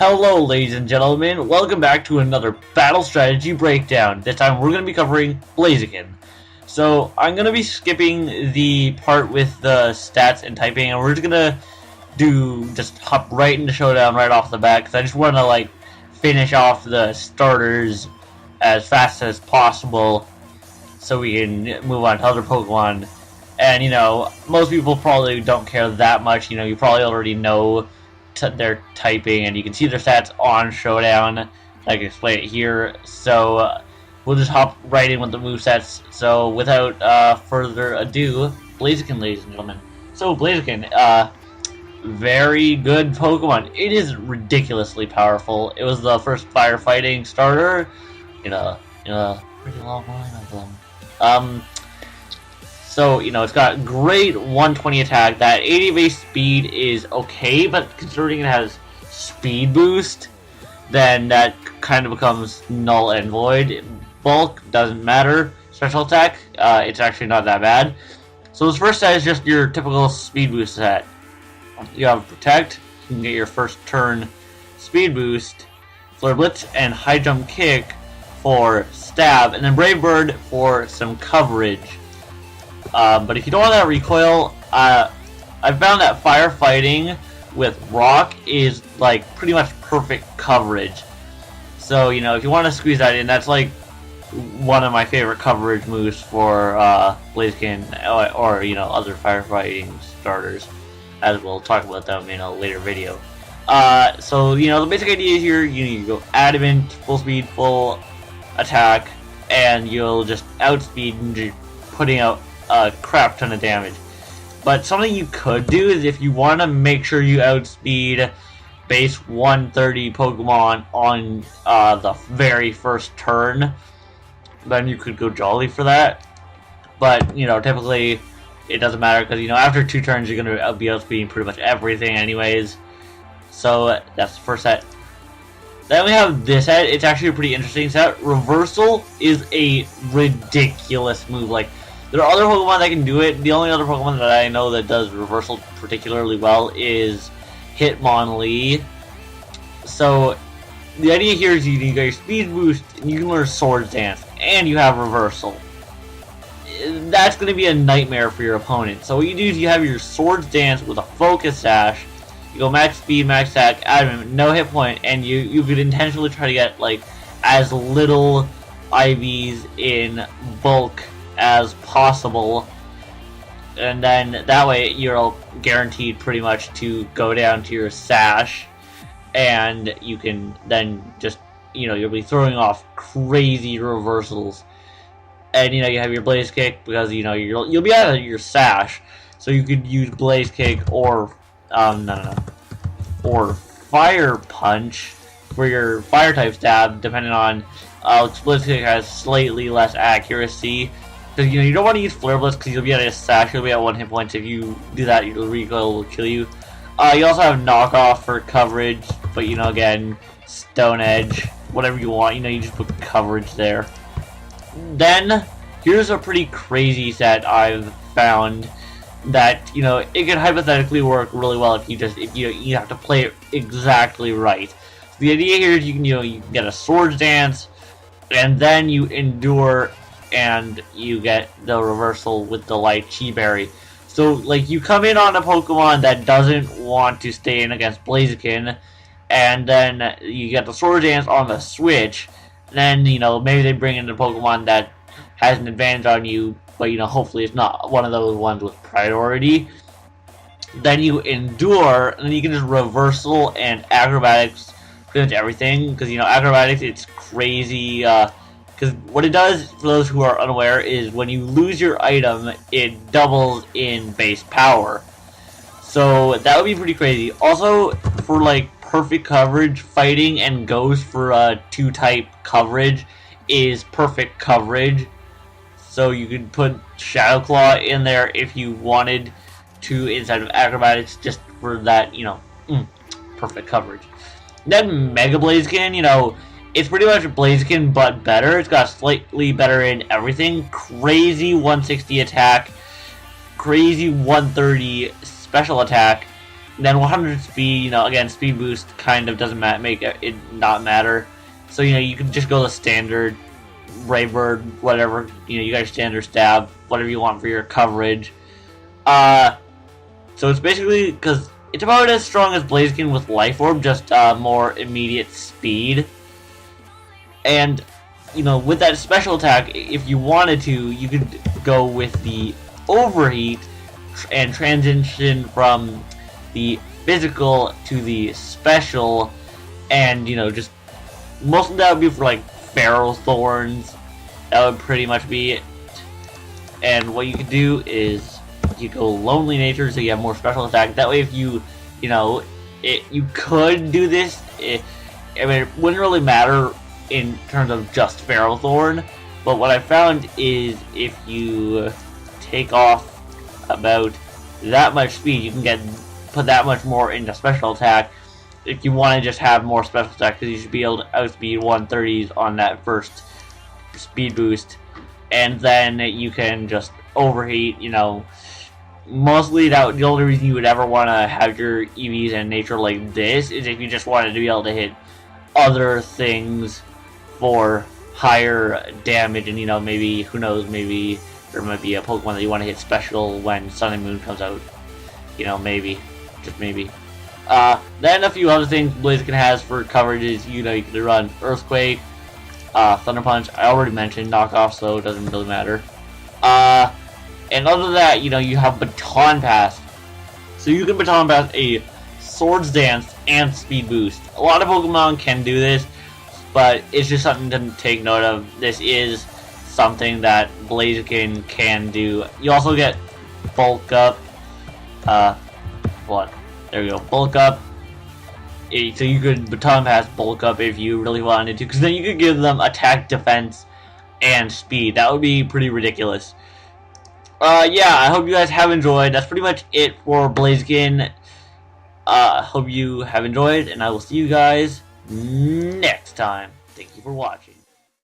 Hello ladies and gentlemen, welcome back to another battle strategy breakdown. This time we're going to be covering Blaziken. So I'm going to be skipping the part with the stats and typing, and we're just going to just hop right into Showdown right off the bat, because I just want to finish off the starters as fast as possible so we can move on to other Pokemon. And most people probably don't care that much. You probably already know their typing, and you can see their stats on Showdown. I can explain it here, so we'll just hop right in with the movesets. So without further ado, Blaziken, ladies and gentlemen. So Blaziken, very good Pokemon. It is ridiculously powerful. It was the first firefighting starter in a pretty long line of them. So, it's got great 120 attack. That 80 base speed is okay, but considering it has speed boost, then that kind of becomes null and void. Bulk doesn't matter. Special attack, it's actually not that bad. So this first set is just your typical speed boost set. You have Protect, you can get your first turn speed boost, Flare Blitz, and High Jump Kick for stab, and then Brave Bird for some coverage. But if you don't want that recoil, I found that firefighting with rock is pretty much perfect coverage. So if you want to squeeze that in, that's one of my favorite coverage moves for Blaziken or other firefighting starters, as we'll talk about them in a later video. So the basic idea here, you go adamant, full speed, full attack, and you'll just outspeed and just putting out a crap ton of damage. But something you could do is, if you want to make sure you outspeed base 130 Pokemon on the very first turn, then you could go Jolly for that. But typically it doesn't matter, because after 2 turns you're going to be outspeeding pretty much everything anyways. So that's the first set. Then we have this set. It's actually a pretty interesting set. Reversal is a ridiculous move. There are other Pokemon that can do it. The only other Pokemon that I know that does Reversal particularly well is Hitmonlee. So the idea here is you get your Speed Boost, and you can learn Swords Dance, and you have Reversal. That's going to be a nightmare for your opponent. So what you do is you have your Swords Dance with a Focus Sash. You go max speed, max attack, adamant, no hit point, and you could intentionally try to get as little IVs in bulk as possible, and then that way you're guaranteed pretty much to go down to your sash, and you can then just you'll be throwing off crazy reversals. And you have your Blaze Kick, because you'll be out of your sash, so you could use Blaze Kick or or Fire Punch for your fire type stab, depending on Blaze Kick has slightly less accuracy. Because you don't want to use Flare Blitz, because you'll be at a sash, you'll be at 1 hit point. If you do that, your recoil will kill you. You also have Knockoff for coverage, but again, Stone Edge, whatever you want, you just put coverage there. Then, here's a pretty crazy set I've found that, it could hypothetically work really well if you have to play it exactly right. So the idea here is you can get a Swords Dance, and then you endure, and you get the reversal with the Lychee Berry. So you come in on a Pokemon that doesn't want to stay in against Blaziken, and then you get the Sword Dance on the switch. Then maybe they bring in a Pokemon that has an advantage on you, but hopefully it's not one of those ones with priority. Then you endure, and then you can just reversal and acrobatics pretty much everything, because acrobatics, it's crazy. Because what it does, for those who are unaware, is when you lose your item, it doubles in base power. So that would be pretty crazy. Also, for perfect coverage, fighting and Ghost for 2-type coverage is perfect coverage. So you could put Shadow Claw in there if you wanted to, instead of acrobatics, just for that, perfect coverage. Then Mega Blaziken, it's pretty much Blaziken, but better. It's got slightly better in everything. Crazy 160 attack, crazy 130 special attack, Then 100 speed, you know, again, speed boost kind of doesn't make it not matter. So, you know, you can just go the standard Brave Bird, whatever, you know, you got your standard stab, whatever you want for your coverage. So it's basically, because it's about as strong as Blaziken with Life Orb, just more immediate speed. And, you know, with that special attack, if you wanted to, you could go with the Overheat and transition from the physical to the special, and, you know, just most of that would be for like Feral Thorns. That would pretty much be it. And what you could do is you go Lonely Nature, so you have more special attack. That way, if you know, you could do this. I mean, it wouldn't really matter in terms of just Feral Thorn. But what I found is if you take off about that much speed, you can put that much more into special attack. If you want to just have more special attack, because you should be able to outspeed 130s on that first speed boost, and then you can just overheat. You know, mostly the only reason you would ever want to have your EVs and nature like this is if you just wanted to be able to hit other things for higher damage, and, you know, maybe, who knows, maybe there might be a Pokemon that you want to hit special when Sun and Moon comes out. You know, maybe, just maybe. Then a few other things Blaziken has for coverage is, you know, you can run Earthquake, Thunder Punch. I already mentioned knockoff, so it doesn't really matter. And other than that, you know, you have Baton Pass. So you can Baton Pass a Swords Dance and Speed Boost. A lot of Pokemon can do this, but it's just something to take note of. This is something that Blaziken can do. You also get Bulk Up. There we go, Bulk Up. So you could Baton Pass Bulk Up if you really wanted to, because then you could give them attack, defense, and speed. That would be pretty ridiculous. Yeah, I hope you guys have enjoyed. That's pretty much it for Blaziken. Hope you have enjoyed, and I will see you guys next time. Thank you for watching.